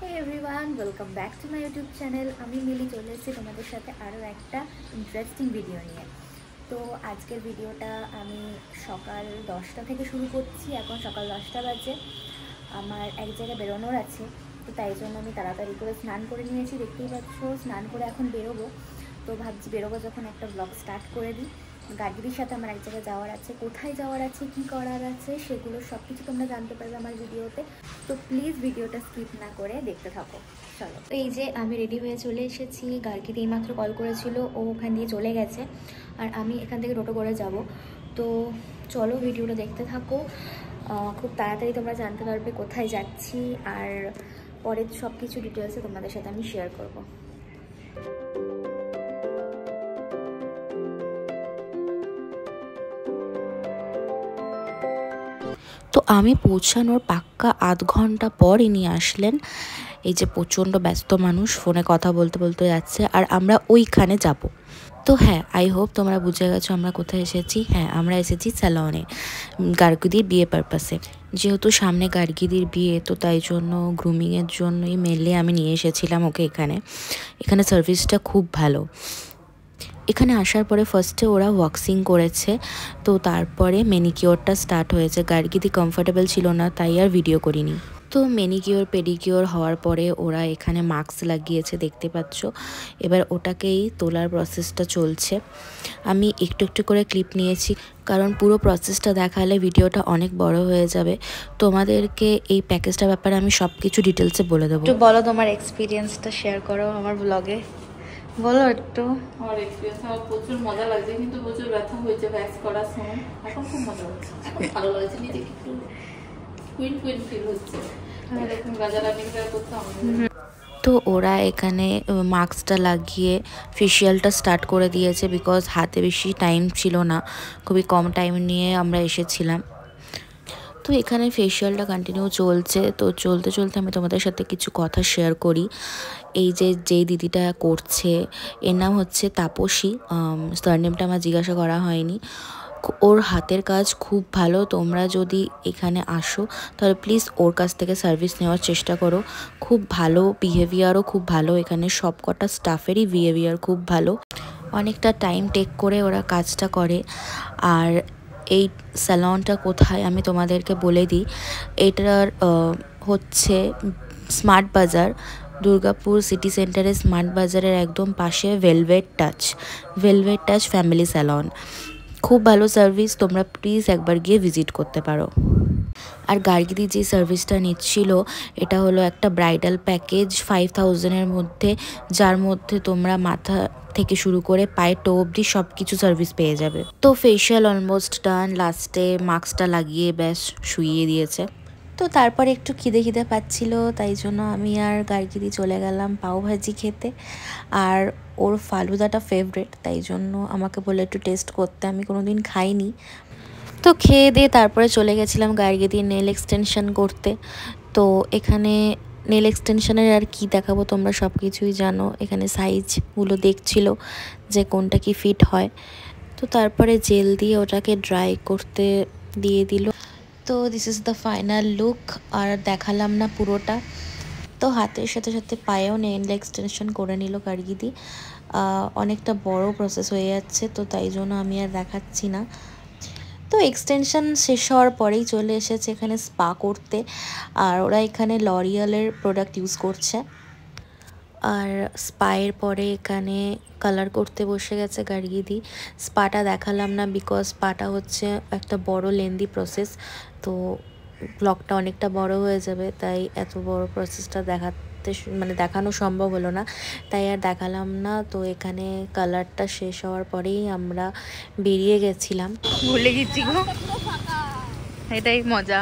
Hey everyone, welcome back to my YouTube channel. আমি মিলি চলে এসেছি তোমাদের সাথে আরও একটা ইন্টারেস্টিং ভিডিও নিয়ে। তো আজকের ভিডিওটা আমি সকাল 10টা থেকে শুরু করছি। এখন সকাল 10টা বাজে, আমার এক জায়গায় বেরোনোর আছে, তো তাই জন্য আমি তাড়াতাড়ি করে স্নান করে নিয়েছি। দেখতেই পাচ্ছ, স্নান করে এখন বেরোবো। তো ভাবছি বেরোবো যখন একটা ব্লগ স্টার্ট করে দিই। গাড়ির সাথে আমার এক জায়গায় যাওয়ার আছে, কোথায় যাওয়ার আছে, কী করার আছে, সেগুলো সব কিছু তোমরা জানতে পারবে আমার ভিডিওতে। তো প্লিজ ভিডিওটা স্কিপ না করে দেখতে থাকো। চলো, তো এই যে আমি রেডি হয়ে চলে এসেছি। গার্গিতে এইমাত্র কল করেছিল, ও ওখান দিয়ে চলে গেছে, আর আমি এখান থেকে টোটো করে যাব। তো চলো ভিডিওটা দেখতে থাকো। খুব তাড়াতাড়ি তোমরা জানতে পারবে কোথায় যাচ্ছি, আর পরের সব কিছু ডিটেলসে তোমাদের সাথে আমি শেয়ার করবো। তো আমি পৌঁছানোর পাক্কা আধ ঘন্টা পর ইনি আসলেন। এই যে প্রচণ্ড ব্যস্ত মানুষ, ফোনে কথা বলতে বলতে যাচ্ছে, আর আমরা ওইখানে যাব। তো হ্যাঁ, আই হোপ তোমরা বুঝে গেছো আমরা কোথায় এসেছি। হ্যাঁ, আমরা এসেছি স্যালনে, গার্গিদির বিয়ে পারপাসে। যেহেতু সামনে গার্গিদির বিয়ে, তো তাই জন্য গ্রুমিংয়ের জন্যই মেনলি আমি নিয়ে এসেছিলাম ওকে এখানে। এখানে সার্ভিসটা খুব ভালো। এখানে আসার পরে ফার্স্টে ওরা ওয়াক্সিং করেছে, তো তারপরে ম্যানিকিওরটা স্টার্ট হয়েছে। গার্গিদি কমফোর্টেবল ছিল না, তাই আর ভিডিও করিনি। তো ম্যানিকিওর পেডিকিওর হওয়ার পরে ওরা এখানে মাস্ক লাগিয়েছে, দেখতে পাচ্ছ। এবার ওটাকেই তোলার প্রসেসটা চলছে। আমি একটু একটু করে ক্লিপ নিয়েছি, কারণ পুরো প্রসেসটা দেখালে ভিডিওটা অনেক বড় হয়ে যাবে। তোমাদেরকে এই প্যাকেজটার ব্যাপারে আমি সব কিছু ডিটেলসে বলে দেবো। একটু বলো, তোমার এক্সপিরিয়েন্সটা শেয়ার করো আমার ব্লগে, বলো একটু। আমার এক্সপিরিয়েন্স, আমার প্রচুর মজা লাগছে, কিন্তু প্রচুর ব্যথা হয়েছে ভ্যাক্স করার সময়। এখন খুব মজা হচ্ছে, এখন ভালো লাগছে, নিজেকে একটু কুইন কুইন ফিল হচ্ছে। দেখুন গাজারা নিয়ে করতাম। তো ওরা এখানে মাস্কটা লাগিয়ে ফেশিয়ালটা স্টার্ট করে দিয়েছে, বিকজ হাতে বেশি টাইম ছিল না, খুবই কম টাইম নিয়ে আমরা এসেছিলাম। তো এখানে ফেশিয়ালটা কন্টিনিউ চলছে। তো চলতে চলতে আমি তোমাদের সাথে কিছু কথা শেয়ার করি। এই যেই দিদিটা করছে, এর নাম হচ্ছে তাপসী। সারনেমটা আমার জিজ্ঞাসা করা হয়নি। ওর হাতের কাজ খুব ভালো। তোমরা যদি এখানে আসো তাহলে প্লিজ ওর কাছ থেকে সার্ভিস নেওয়ার চেষ্টা করো। খুব ভালো, বিহেভিয়ারও খুব ভালো। এখানে সব কটা স্টাফেরই বিহেভিয়ার খুব ভালো। অনেকটা টাইম টেক করে ওরা কাজটা করে। আর এই স্যালনটা কোথায় আমি তোমাদেরকে বলে দিই। এটার হচ্ছে স্মার্ট বাজার, দুর্গাপুর সিটি সেন্টারে স্মার্ট বাজারের একদম পাশে ভেলভেট টাচ ফ্যামিলি স্যালন। খুব ভালো সার্ভিস, তোমরা প্লিজ একবার গিয়ে ভিজিট করতে পারো। আর গার্গিদি যে সার্ভিসটা নিচ্ছিল, এটা হলো একটা ব্রাইডাল প্যাকেজ 5000-এর মধ্যে, যার মধ্যে তোমরা মাথা থেকে শুরু করে পায়ে টো অবধি সব কিছু সার্ভিস পেয়ে যাবে। তো ফেশিয়াল অলমোস্ট ডান, লাস্টে মাস্কটা লাগিয়ে ব্যাস শুইয়ে দিয়েছে। তো তারপরে একটু খিদে পাচ্ছিল, তাই জন্য আমি আর গার্গিদি চলে গেলাম পাওভাজি খেতে। আর ওর ফালুদাটা ফেভারিট, তাই জন্য আমাকে বলে একটু টেস্ট করতে, আমি কোনোদিন খাইনি। তো খেয়ে দিয়ে তারপরে চলে গেছিলাম গার্গিদি নেল এক্সটেনশন করতে। তো এখানে নেল এক্সটেনশনের আর কি দেখাবো, তোমরা সব কিছুই জানো। এখানে সাইজগুলো দেখছিল যে কোনটা কি ফিট হয়। তো তারপরে জেল দিয়ে ওটাকে ড্রাই করতে দিয়ে দিল। তো this is the final look. আর দেখালাম না পুরোটা। তো হাতের সাথে সাথে পায়েও নেল এক্সটেনশন করে নিল গার্গিদি। অনেকটা বড় প্রসেস হয়ে যাচ্ছে, তো তাই জন্য আমি আর দেখাচ্ছি না। তো এক্সটেনশন শেষ হওয়ার পরেই চলে এসেছে এখানে স্পা করতে। আর ওরা এখানে লরিয়ালের প্রোডাক্ট ইউজ করছে। আর স্পায়ের পরে এখানে কালার করতে বসে গেছে গার্গিদি। স্পাটা দেখালাম না, বিকজ স্পাটা হচ্ছে একটা বড় লেন্দি প্রসেস। তো ব্লগটা অনেকটা বড় হয়ে যাবে, তাই এত বড় প্রসেসটা দেখানো সম্ভব হলো না, তাই আর দেখালাম না। তো এখানে কালারটা শেষ হওয়ার পরেই আমরা বেরিয়ে গেছিলাম। ভুলে গেছি গো, এটাই মজা।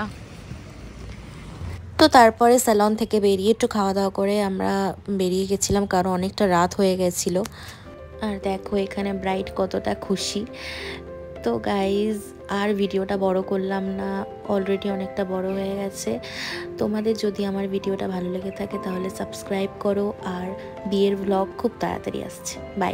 তো তারপরে স্যালন থেকে বেরিয়ে একটু খাওয়া দাওয়া করে আমরা বেরিয়ে গেছিলাম, কারণ অনেকটা রাত হয়ে গেছিলো। আর দেখো এখানে ব্রাইড কতটা খুশি। তো গাইজ, আর ভিডিওটা বড় করলাম না, অলরেডি অনেকটা বড় হয়ে গেছে। তোমাদের যদি আমার ভিডিওটা ভালো লেগে থাকে তাহলে সাবস্ক্রাইব করো। আর বিয়ের ব্লগ খুব তাড়াতাড়ি আসছে। বাই।